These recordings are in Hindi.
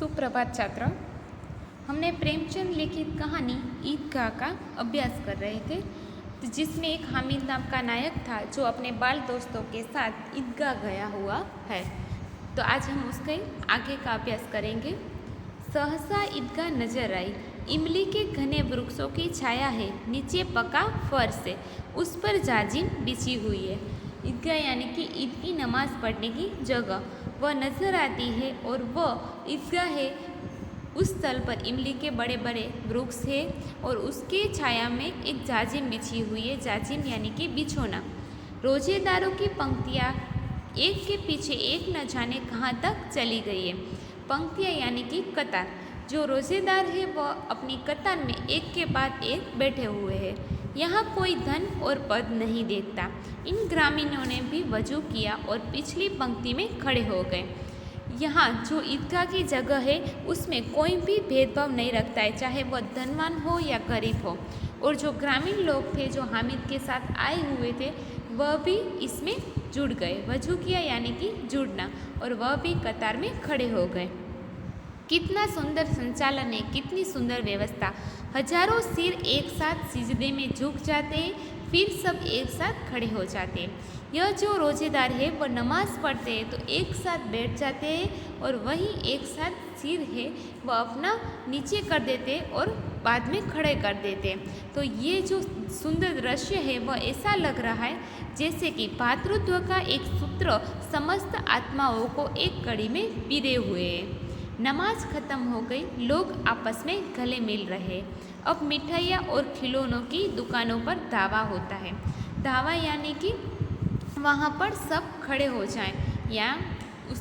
सुप्रभात छात्र। हमने प्रेमचंद लिखित कहानी ईदगाह का अभ्यास कर रहे थे, तो जिसमें एक हामिद नाम का नायक था जो अपने बाल दोस्तों के साथ ईदगाह गया हुआ है। तो आज हम उसके आगे का अभ्यास करेंगे। सहसा ईदगाह नजर आई। इमली के घने वृक्षों की छाया है, नीचे पका फर्श है, उस पर जाजिम बिछी हुई है। ईदगाह यानी कि ईद की नमाज पढ़ने की जगह वह नजर आती है और वह ईदगाह है। उस स्थल पर इमली के बड़े बड़े वृक्ष है और उसके छाया में एक जाजिम बिछी हुई है। जाजिम यानी कि बिछोना। रोजेदारों की पंक्तियाँ एक के पीछे एक न जाने कहाँ तक चली गई है। पंक्तियाँ यानी कि कतार। जो रोजेदार है वह अपनी कतार में एक के बाद एक बैठे हुए हैं। यहाँ कोई धन और पद नहीं देखता। इन ग्रामीणों ने भी वजू किया और पिछली पंक्ति में खड़े हो गए। यहाँ जो ईदगाह की जगह है उसमें कोई भी भेदभाव नहीं रखता है, चाहे वह धनवान हो या गरीब हो। और जो ग्रामीण लोग थे जो हामिद के साथ आए हुए थे वह भी इसमें जुड़ गए। वजू किया यानी कि जुड़ना, और वह भी कतार में खड़े हो गए। कितना सुंदर संचालन है, कितनी सुंदर व्यवस्था। हजारों सिर एक साथ सिजदे में झुक जाते हैं, फिर सब एक साथ खड़े हो जाते हैं। यह जो रोजेदार है वह नमाज पढ़ते हैं तो एक साथ बैठ जाते हैं और वहीं एक साथ सिर है वह अपना नीचे कर देते हैं और बाद में खड़े कर देते हैं। तो ये जो सुंदर दृश्य है वह ऐसा लग रहा है जैसे कि भातृत्व का एक सूत्र समस्त आत्माओं को एक कड़ी में पिरे हुए है। नमाज खत्म हो गई, लोग आपस में गले मिल रहे। अब मिठाइयाँ और खिलौनों की दुकानों पर धावा होता है। धावा यानी कि वहाँ पर सब खड़े हो जाएं या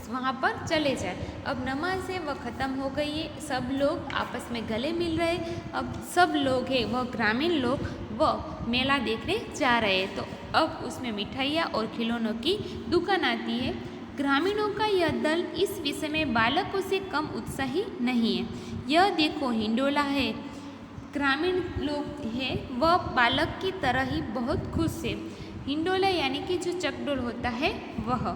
वहाँ पर चले जाएं। अब नमाज है वह ख़त्म हो गई है, सब लोग आपस में गले मिल रहे। अब सब लोग हैं वह ग्रामीण लोग वह मेला देखने जा रहे हैं। तो अब उसमें मिठाइयाँ और खिलौनों की दुकान आती है। ग्रामीणों का यह दल इस विषय में बालकों से कम उत्साही नहीं है। यह देखो हिंडोला है। ग्रामीण लोग हैं वह बालक की तरह ही बहुत खुश है। हिंडोला यानी कि जो चकडोल होता है वह।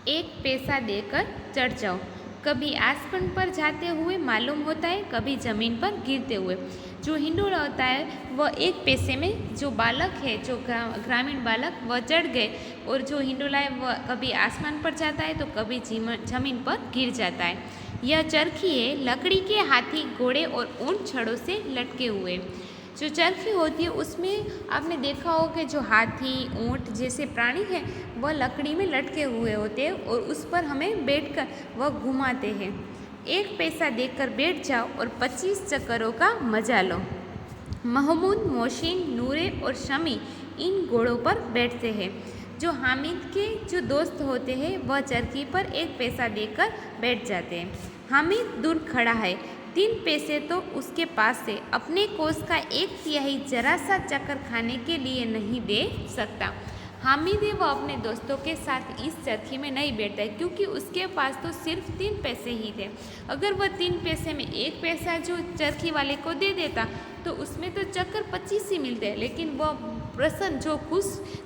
एक पैसा देकर चढ़ जाओ। कभी आसमान पर जाते हुए मालूम होता है, कभी ज़मीन पर गिरते हुए। जो हिंडोला होता है वह एक पैसे में, जो बालक है जो ग्रामीण बालक वह चढ़ गए, और जो हिंडोला है वह कभी आसमान पर जाता है तो कभी ज़मीन पर गिर जाता है। यह चरखी है, लकड़ी के हाथी घोड़े और ऊंट छड़ों से लटके हुए। जो चरखी होती है उसमें आपने देखा हो कि जो हाथी ऊंट जैसे प्राणी हैं वह लकड़ी में लटके हुए होते हैं और उस पर हमें बैठकर वह घुमाते हैं। एक पैसा देकर बैठ जाओ और 25 चक्करों का मजा लो। महमूद, मोहसिन, नूरे और शमी इन घोड़ों पर बैठते हैं। जो हामिद के जो दोस्त होते हैं वह चरखी पर एक पैसा देकर बैठ जाते हैं। हामिद दूर खड़ा है, 3 पैसे तो उसके पास से अपने कोष का 1/3 जरा सा चक्कर खाने के लिए नहीं दे सकता। हामिद है वह अपने दोस्तों के साथ इस चरखी में नहीं बैठता है क्योंकि उसके पास तो सिर्फ 3 पैसे ही थे। अगर वह 3 पैसे में 1 पैसा जो चरखी वाले को दे देता तो उसमें तो चक्कर 25 ही मिलते हैं, लेकिन वह प्रसन्न जो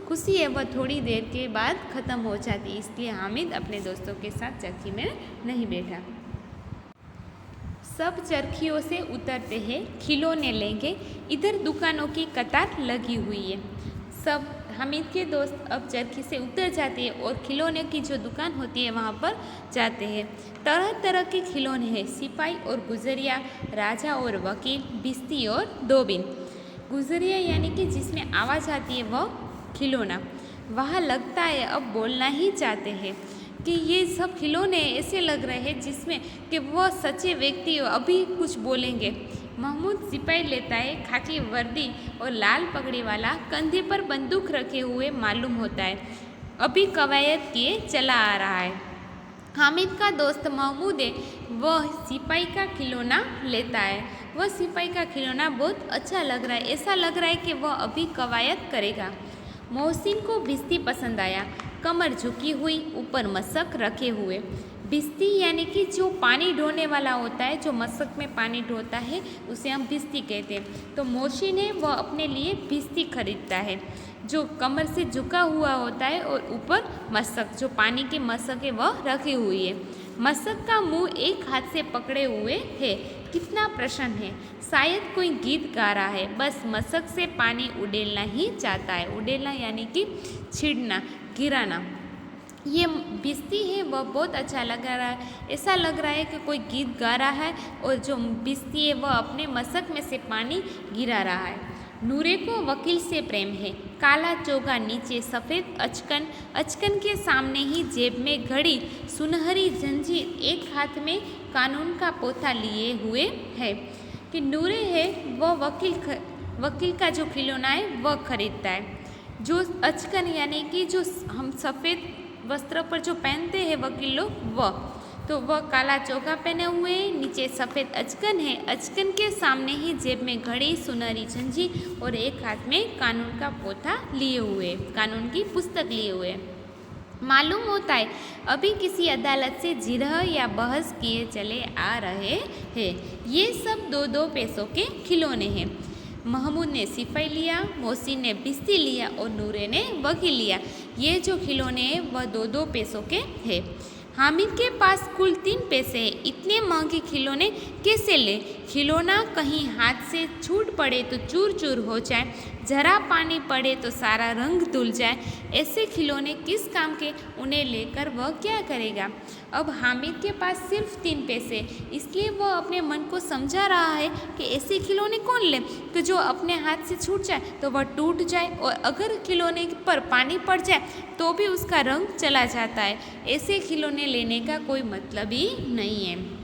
खुशी है वह थोड़ी देर के बाद ख़त्म हो जाती। इसलिए हामिद अपने दोस्तों के साथ चरखी में नहीं बैठा। सब चरखियों से उतरते हैं, खिलौने लेंगे। इधर दुकानों की कतार लगी हुई है। सब हामिद के दोस्त अब चरखी से उतर जाते हैं और खिलौने की जो दुकान होती है वहाँ पर जाते हैं। तरह तरह के खिलौने हैं, सिपाही और गुजरिया, राजा और वकील, भिश्ती और दोबिन। गुजरिया यानी कि जिसमें आवाज़ आती है वह खिलौना। वहाँ लगता है अब बोलना ही चाहते हैं कि ये सब खिलौने ऐसे लग रहे हैं जिसमें कि वह सच्चे व्यक्ति अभी कुछ बोलेंगे। महमूद सिपाही लेता है, खाकी वर्दी और लाल पगड़ी वाला, कंधे पर बंदूक रखे हुए मालूम होता है, अभी कवायद किए चला आ रहा है। हामिद का दोस्त महमूद है वह सिपाही का खिलौना लेता है। वह सिपाही का खिलौना बहुत अच्छा लग रहा है, ऐसा लग रहा है कि वह अभी कवायद करेगा। मोहसिन को भिश्ती पसंद आया, कमर झुकी हुई, ऊपर मशक रखे हुए। भिश्ती यानी कि जो पानी ढोने वाला होता है, जो मशक में पानी ढोता है उसे हम भिश्ती कहते हैं। तो मोहसिन है वह अपने लिए भिश्ती खरीदता है जो कमर से झुका हुआ होता है और ऊपर मशक जो पानी की मशक है वह रखी हुई है। मशक का मुंह एक हाथ से पकड़े हुए है। कितना प्रसन्न है, शायद कोई गीत गा रहा है। बस मशक से पानी उड़ेलना ही चाहता है। उड़ेलना यानी कि छिड़ना, गिराना। ये भिश्ती है वह बहुत अच्छा लग रहा है। ऐसा लग रहा है कि कोई गीत गा रहा है और जो भिश्ती है वह अपने मशक में से पानी गिरा रहा है। नूरे को वकील से प्रेम है। काला चोगा, नीचे सफ़ेद अचकन, अचकन के सामने ही जेब में घड़ी, सुनहरी जंजीर, एक हाथ में कानून का पोथा लिए हुए है। कि नूरे है वह वकील का जो खिलौना है वह खरीदता है। जो अचकन यानी कि जो हम सफ़ेद वस्त्र पर जो पहनते हैं वकील लोग, वह काला चोगा पहने हुए हैं, नीचे सफ़ेद अचकन है। अचकन के सामने ही जेब में घड़ी, सुनहरी जंजीर और एक हाथ में कानून का पोथा लिए हुए, कानून की पुस्तक लिए हुए। मालूम होता है अभी किसी अदालत से जिरह या बहस किए चले आ रहे हैं। ये सब 2-2 पैसों के खिलौने हैं। महमूद ने सिपाही लिया, मोहसिन ने भिश्ती लिया और नूरे ने वकील लिया। ये जो खिलौने हैं वह 2-2 पैसों के हैं। हामिद के पास कुल 3 पैसे हैं। इतने महंगे खिलौने कैसे ले? खिलौना कहीं हाथ से छूट पड़े तो चूर चूर हो जाए, जरा पानी पड़े तो सारा रंग धुल जाए। ऐसे खिलौने किस काम के? उन्हें लेकर वह क्या करेगा? अब हामिद के पास सिर्फ 3 पैसे, इसलिए वह अपने मन को समझा रहा है कि ऐसे खिलौने कौन ले कि जो अपने हाथ से छूट जाए तो वह टूट जाए, और अगर खिलौने पर पानी पड़ जाए तो भी उसका रंग चला जाता है। ऐसे खिलौने लेने का कोई मतलब ही नहीं है।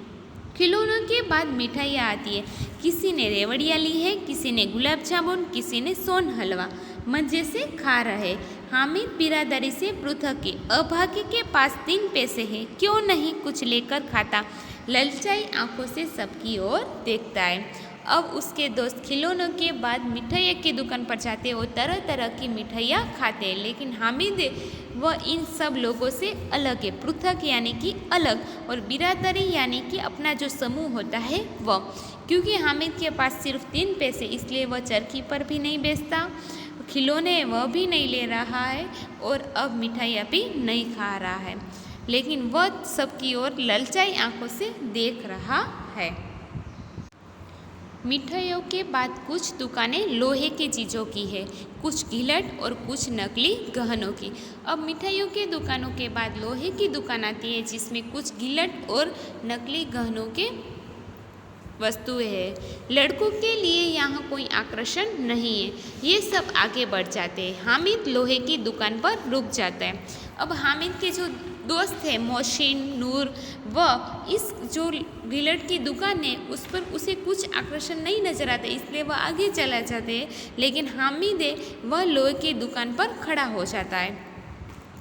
खिलौनों के बाद मिठाइयाँ आती है। किसी ने रेवड़ियाँ ली है, किसी ने गुलाब जामुन, किसी ने सोन हलवा। मज़े से खा रहे। हामिद बिरादरी से पृथक है। अभागे के पास 3 पैसे हैं, क्यों नहीं कुछ लेकर खाता? ललचाई आंखों से सबकी ओर देखता है। अब उसके दोस्त खिलौनों के बाद मिठाइयों की दुकान पर जाते और तरह तरह की मिठाइयाँ खाते हैं, लेकिन हामिद वह इन सब लोगों से अलग है। पृथक यानी कि अलग, और बिरादरी यानी कि अपना जो समूह होता है वह। क्योंकि हामिद के पास सिर्फ 3 पैसे, इसलिए वह चरखी पर भी नहीं बेचता, खिलौने वह भी नहीं ले रहा है और अब मिठाइयाँ भी नहीं खा रहा है, लेकिन वह सबकी ओर ललचाई आंखों से देख रहा है। मिठाइयों के बाद कुछ दुकानें लोहे की चीज़ों की है, कुछ गिलट और कुछ नकली गहनों की। अब मिठाइयों के दुकानों के बाद लोहे की दुकान आती है, जिसमें कुछ गिलट और नकली गहनों के वस्तुएं हैं। लड़कों के लिए यहाँ कोई आकर्षण नहीं है, ये सब आगे बढ़ जाते हैं। हामिद लोहे की दुकान पर रुक जाता है। अब हामिद के जो दोस्त है मोहसिन, नूर, वह इस जो गिलट की दुकान है उस पर उसे कुछ आकर्षण नहीं नजर आता, इसलिए वह आगे चला जाते हैं। लेकिन हामिद है वह लोहे की दुकान पर खड़ा हो जाता है।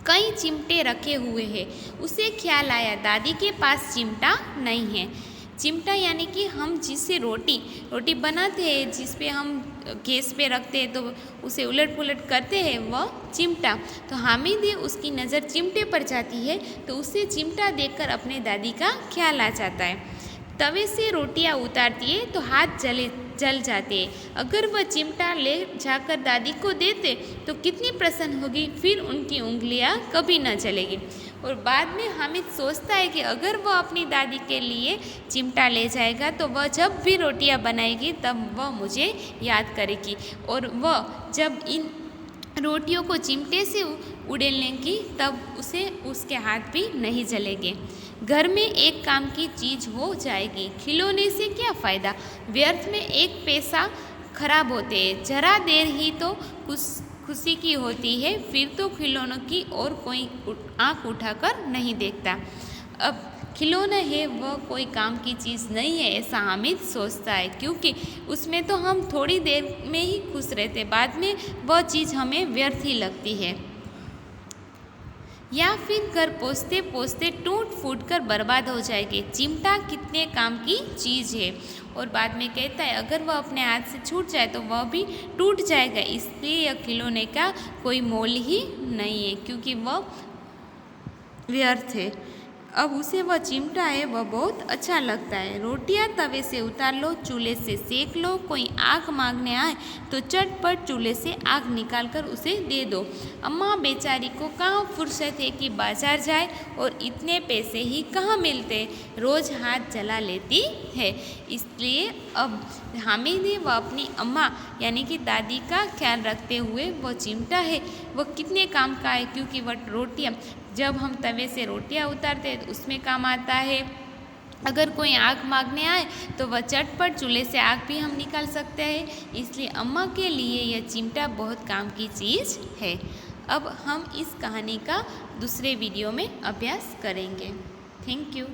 कई चिमटे रखे हुए हैं। उसे ख्याल आया दादी के पास चिमटा नहीं है। चिमटा यानी कि हम जिससे रोटी बनाते हैं, जिस पे हम गैस पे रखते हैं तो उसे उलट पुलट करते हैं, वह चिमटा। तो हामिद उसकी नज़र चिमटे पर जाती है तो उसे चिमटा देखकर अपने दादी का ख्याल आ जाता है। तवे से रोटियां उतारती है तो हाथ जल जाते हैं। अगर वह चिमटा ले जाकर दादी को देते तो कितनी प्रसन्न होगी, फिर उनकी उंगलियां कभी न जलेगी। और बाद में हामिद सोचता है कि अगर वह अपनी दादी के लिए चिमटा ले जाएगा तो वह जब भी रोटियां बनाएगी तब वह मुझे याद करेगी, और वह जब इन रोटियों को चिमटे से उड़ेलेंगी तब उसे उसके हाथ भी नहीं जलेंगे। घर में एक काम की चीज़ हो जाएगी। खिलौने से क्या फ़ायदा, व्यर्थ में एक पैसा खराब होते हैं। जरा देर ही तो खुशी की होती है, फिर तो खिलौनों की और कोई आँख उठाकर नहीं देखता। अब खिलौना है वह कोई काम की चीज़ नहीं है, ऐसा हामिद सोचता है, क्योंकि उसमें तो हम थोड़ी देर में ही खुश रहते, बाद में वह चीज़ हमें व्यर्थ ही लगती है, या फिर घर पहुँचते पहुँचते टूट फूट कर बर्बाद हो जाएगी। चिमटा कितने काम की चीज़ है। और बाद में कहता है अगर वह अपने हाथ से छूट जाए तो वह भी टूट जाएगा, इसलिए यह खिलौने का कोई मोल ही नहीं है, क्योंकि वह व्यर्थ है। अब उसे वह चिमटा है वह बहुत अच्छा लगता है। रोटियां तवे से उतार लो, चूल्हे से सेक लो। कोई आग मांगने आए तो चटपट चूल्हे से आग निकाल कर उसे दे दो। अम्मा बेचारी को कहाँ फुर्सत है कि बाजार जाए, और इतने पैसे ही कहाँ मिलते, रोज़ हाथ जला लेती है। इसलिए अब हामिद है वह अपनी अम्मा यानी कि दादी का ख्याल रखते हुए वह चिमटा है वह कितने काम का है, क्योंकि वह रोटियां जब हम तवे से रोटियां उतारते हैं तो उसमें काम आता है। अगर कोई आग मांगने आए तो वह चटपट चूल्हे से आग भी हम निकाल सकते हैं। इसलिए अम्मा के लिए यह चिमटा बहुत काम की चीज़ है। अब हम इस कहानी का दूसरे वीडियो में अभ्यास करेंगे। Thank you.